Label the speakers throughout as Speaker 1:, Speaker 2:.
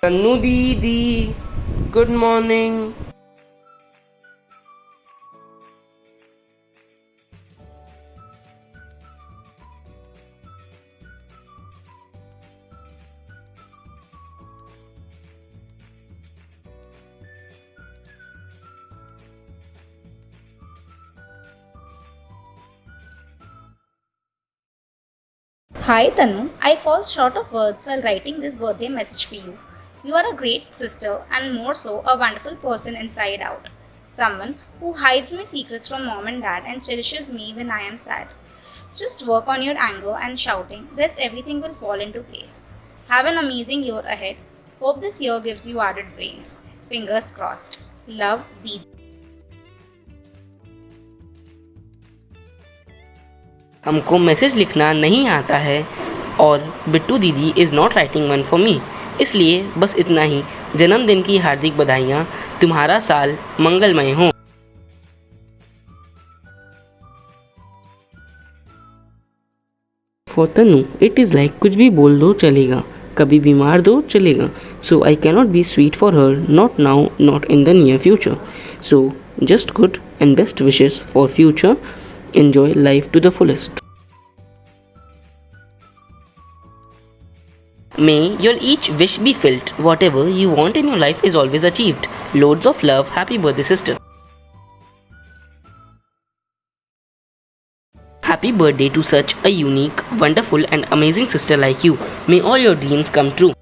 Speaker 1: तन्नू दीदी, good morning.
Speaker 2: Hi Tanu, I fall short of words while writing this birthday message for you. You are a great sister and more so a wonderful person inside out. Someone who hides my secrets from mom and dad and cherishes me when I am sad. Just work on your anger and shouting, rest everything will fall into place. Have an amazing year ahead. Hope this year gives you added brains. Fingers crossed. Love, Deep.
Speaker 1: हमको message लिखना नहीं आता है और बिट्टू दीदी is not writing one for me, इसलिए बस इतना ही। जन्मदिन की हार्दिक बधाइयाँ, तुम्हारा साल मंगलमय हो। For Tanu it is like कुछ भी बोल दो चलेगा, कभी भी मार दो चलेगा। So I cannot be sweet for her, not now, not in the near future. So just good and best wishes for future. Enjoy life to the fullest. May your each wish be filled. Whatever you want in your life is always achieved. Loads of love. Happy birthday, sister. Happy birthday to such a unique, wonderful, and amazing sister like you. May all your dreams come true.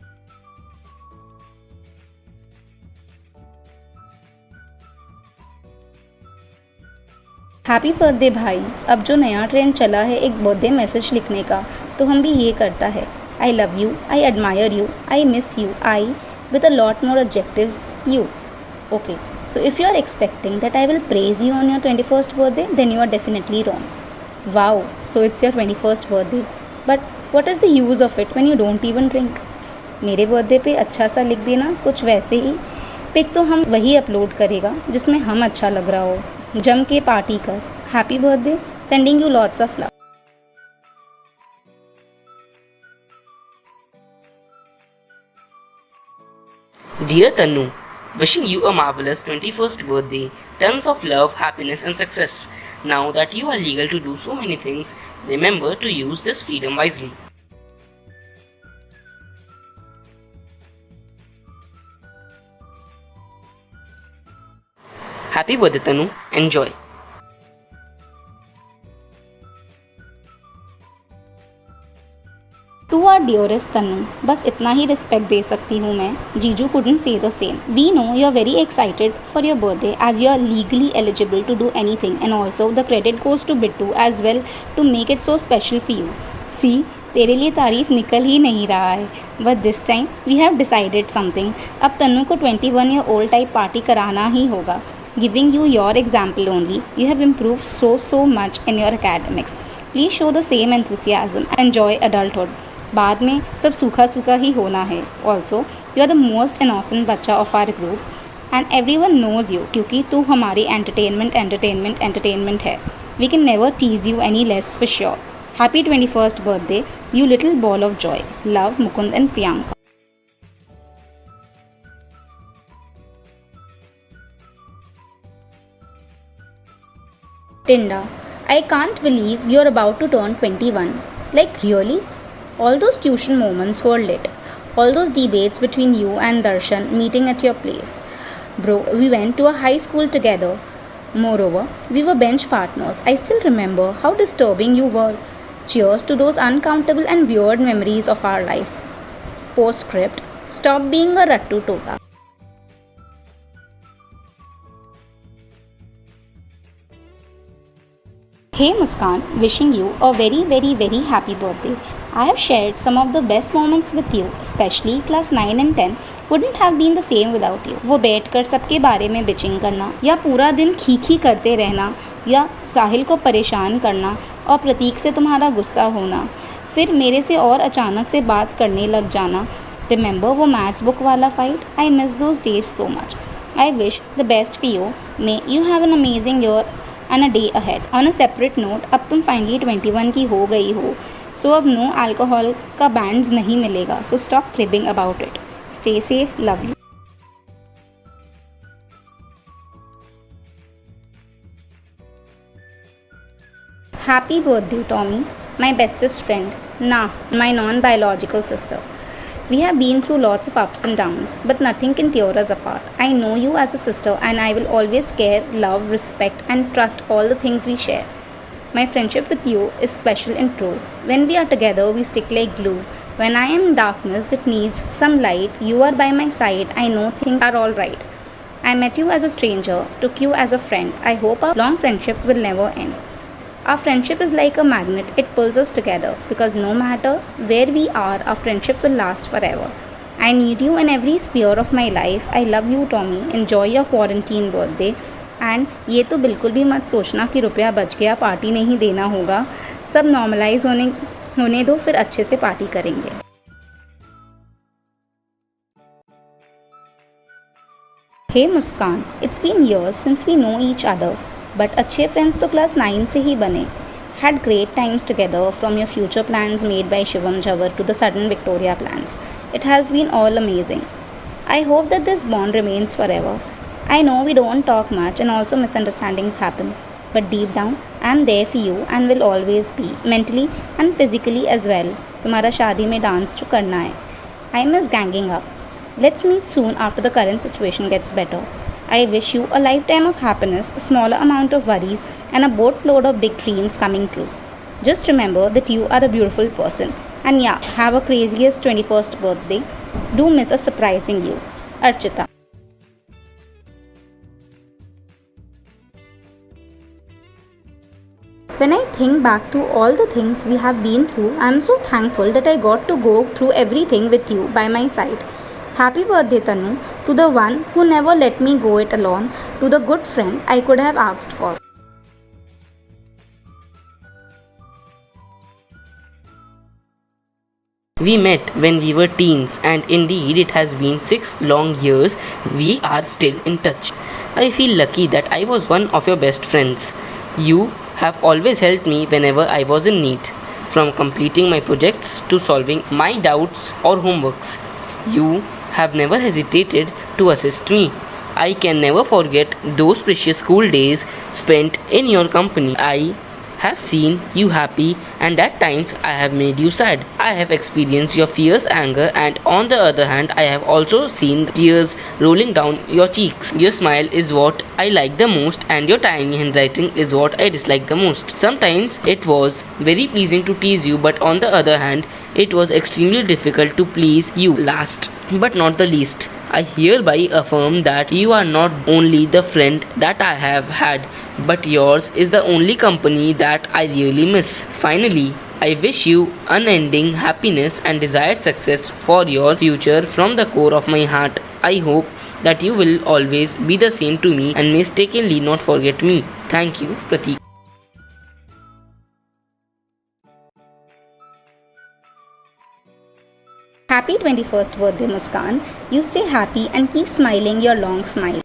Speaker 2: Happy birthday भाई। अब जो नया trend चला है एक birthday message लिखने का, तो हम भी ये करता है। I love you, I admire you, I miss you, I with a lot more adjectives you. Okay, so if you are expecting that I will praise you on your 21st birthday, then you are definitely wrong. Wow, so it's your 21st birthday, but what is the use of it when you don't even drink? मेरे birthday पे अच्छा सा लिख देना कुछ वैसे ही। Pick तो हम वही अपलोड करेगा जिसमें हम अच्छा लग रहा हो। जम के पार्टी कर। Happy birthday, sending you lots of love.
Speaker 1: Dear Tanu, wishing you a marvelous 21st birthday, tons of love, happiness, and success. Now that you are legal to do so many things, remember to use this freedom wisely. Happy birthday, Tanu. Enjoy.
Speaker 2: To our dearest Tanu, बस इतना ही respect दे सकती हूँ मैं। जीजू couldn't say the same. We know you are very excited for your birthday as you are legally eligible to do anything, and also the credit goes to Bittu as well to make it so special for you. See, तेरे लिए तारीफ निकल ही नहीं रहा है, but this time we have decided something. अब तनु को 21 ईयर ओल्ड टाइप पार्टी कराना ही होगा। Giving you your example only, you have improve so much in your academics. Please show the same enthusiasm and enjoy adulthood. बाद में सब सूखा सूखा ही होना है। Also you are the most innocent बच्चा of our group and every one knows you, क्योंकि तू हमारी एंटरटेनमेंट है। We can never tease you any less for sure. Happy 21st birthday, you little ball of joy. Love, Mukund and Priyanka. Tinda, I can't believe you're about to turn 21. Like, really? All those tuition moments were lit. All those debates between you and Darshan meeting at your place. Bro, we went to a high school together. Moreover, we were bench partners. I still remember how disturbing you were. Cheers to those uncountable and weird memories of our life. Postscript, stop being a rattu tota. Hey Muskan, wishing you a very happy birthday. I have shared some of the best moments with you, especially class 9 and 10 wouldn't have been the same without you. वो बैठकर सबके बारे में bitching करना, या पूरा दिन खीखी करते रहना, या साहिल को परेशान करना और प्रतीक से तुम्हारा गुस्सा होना, फिर मेरे से और अचानक से बात करने लग जाना। Remember वो मैथ्स बुक वाला fight? I miss those days so much. I wish the best for you. May you have an amazing year and a day ahead. On a separate note, अब तुम फाइनली 21 की हो गई हो, सो अब no alcohol का bands नहीं मिलेगा, so stop cribbing about it. Stay safe. Love you. Happy birthday, Tommy, my bestest friend. Nah, my non-biological sister. We have been through lots of ups and downs, but nothing can tear us apart. I know you as a sister, and I will always care, love, respect, and trust all the things we share. My friendship with you is special and true. When we are together, we stick like glue. When I am in darkness that needs some light, you are by my side. I know things are alright. I met you as a stranger, took you as a friend. I hope our long friendship will never end. Our friendship is like a magnet, it pulls us together because no matter where we are, our friendship will last forever. I need you in every sphere of my life. I love you, Tommy. Enjoy your quarantine birthday. And ये तो बिल्कुल भी मत सोचना कि रुपया बच गया, पार्टी नहीं देना होगा. सब नॉर्मलाइज होने दो, फिर अच्छे से पार्टी करेंगे. Hey Muskan, it's been years since we know each other. But अच्छे फ्रेंड्स तो क्लास 9 से ही बने. Had great times together from your future plans made by Shivam Jawar to the sudden Victoria plans. It has been all amazing. I hope that this bond remains forever. I know we don't talk much and also misunderstandings happen. But deep down, I am there for you and will always be, mentally and physically as well. तुम्हारा शादी में dance जो करना है. I miss ganging up. Let's meet soon after the current situation gets better. I wish you a lifetime of happiness, a smaller amount of worries, and a boatload of big dreams coming true. Just remember that you are a beautiful person. And yeah, have a craziest 21st birthday. Do miss us surprising you. Archita. When I think back to all the things we have been through, I am so thankful that I got to go through everything with you by my side. Happy birthday, Tanu, to the one who never let me go it alone, to the good friend I could have asked for.
Speaker 1: We met when we were teens, and indeed it has been 6 long years. We are still in touch. I feel lucky that I was one of your best friends. You have always helped me whenever I was in need, from completing my projects to solving my doubts or homeworks. You have never hesitated to assist me. I can never forget those precious school days spent in your company. I have seen you happy, and at times I have made you sad. I have experienced your fierce anger, and on the other hand, I have also seen tears rolling down your cheeks. Your smile is what I like the most, and your tiny handwriting is what I dislike the most. Sometimes it was very pleasing to tease you, but on the other hand, it was extremely difficult to please you. Last but not the least, I hereby affirm that you are not only the friend that I have had, but yours is the only company that I really miss. Finally, I wish you unending happiness and desired success for your future from the core of my heart. I hope that you will always be the same to me and mistakenly not forget me. Thank you, Pratik.
Speaker 2: Happy 21st birthday, Muskan. You stay happy and keep smiling your long smile.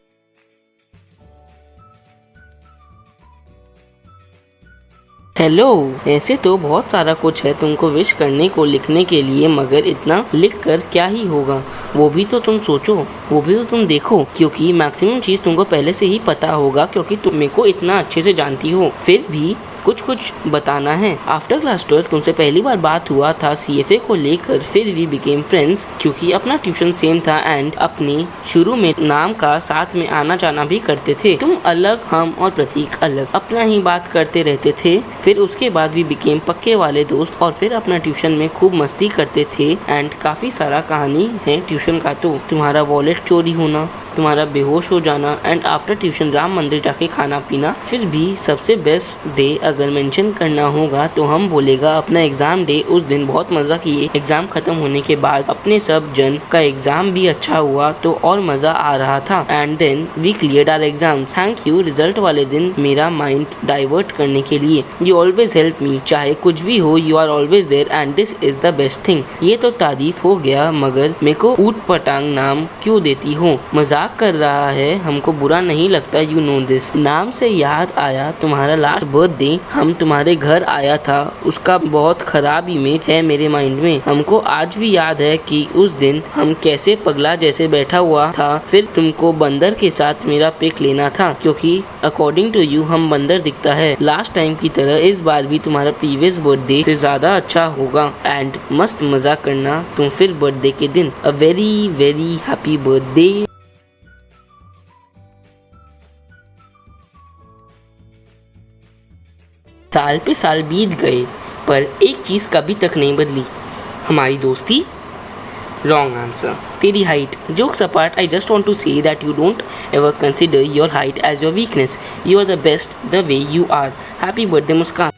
Speaker 1: Hello, ऐसे तो बहुत सारा कुछ है तुमको wish करने को लिखने के लिए, मगर इतना लिख कर क्या ही होगा. वो भी तो तुम सोचो, वो भी तो तुम देखो, क्योंकि मैक्सिमम चीज़ तुमको पहले से ही पता होगा, क्योंकि तुम मेरे को इतना अच्छे से जानती हो. फिर भी कुछ बताना है. आफ्टर क्लास 12 तुमसे पहली बार बात हुआ था CFA को लेकर. फिर वी बिकेम फ्रेंड्स, क्योंकि अपना ट्यूशन सेम था एंड अपने शुरू में नाम का साथ में आना जाना भी करते थे. तुम अलग, हम और प्रतीक अलग, अपना ही बात करते रहते थे. फिर उसके बाद वी बिकेम पक्के वाले दोस्त और फिर अपना ट्यूशन में खूब मस्ती करते थे. एंड काफ़ी सारा कहानी है ट्यूशन का. तो तुम्हारा वॉलेट चोरी होना, तुम्हारा बेहोश हो जाना एंड आफ्टर ट्यूशन राम मंदिर जाके खाना पीना. फिर भी सबसे बेस्ट डे अगर मेंशन करना होगा तो हम बोलेगा अपना एग्ज़ाम डे. उस दिन बहुत मज़ा किए. एग्ज़ाम ख़त्म होने के बाद अपने सब जन का एग्ज़ाम भी अच्छा हुआ तो और मज़ा आ रहा था. And then we cleared our exam. Thank you result वाले दिन मेरा माइंड डाइवर्ट करने के लिए. यू ऑलवेज हेल्प मी, चाहे कुछ भी हो you are always there and this is the best thing. ये तो तारीफ हो गया, मगर मेरे को ऊट पटांग नाम क्यों देती हो? मजाक मजाक कर रहा है, हमको बुरा नहीं लगता, यू नो दिस। नाम से याद आया तुम्हारा लास्ट बर्थडे हम तुम्हारे घर आया था, उसका बहुत खराब इमेज है मेरे माइंड में। हमको आज भी याद है कि उस दिन हम कैसे पगला जैसे बैठा हुआ था, फिर तुमको बंदर के साथ मेरा पिक लेना था क्योंकि अकॉर्डिंग टू यू हम बंदर दिखता है। लास्ट टाइम की तरह इस बार भी तुम्हारा प्रीवियस बर्थडे से ज्यादा अच्छा होगा एंड मस्त मजा करना तुम फिर बर्थडे के दिन। A very very happy birthday. साल पे साल बीत गए पर एक चीज कभी तक नहीं बदली, हमारी दोस्ती। Wrong answer. तेरी height. Jokes apart, I just want to say that you don't ever consider your height as your weakness. You are the best the way you are. Happy birthday, Muskan.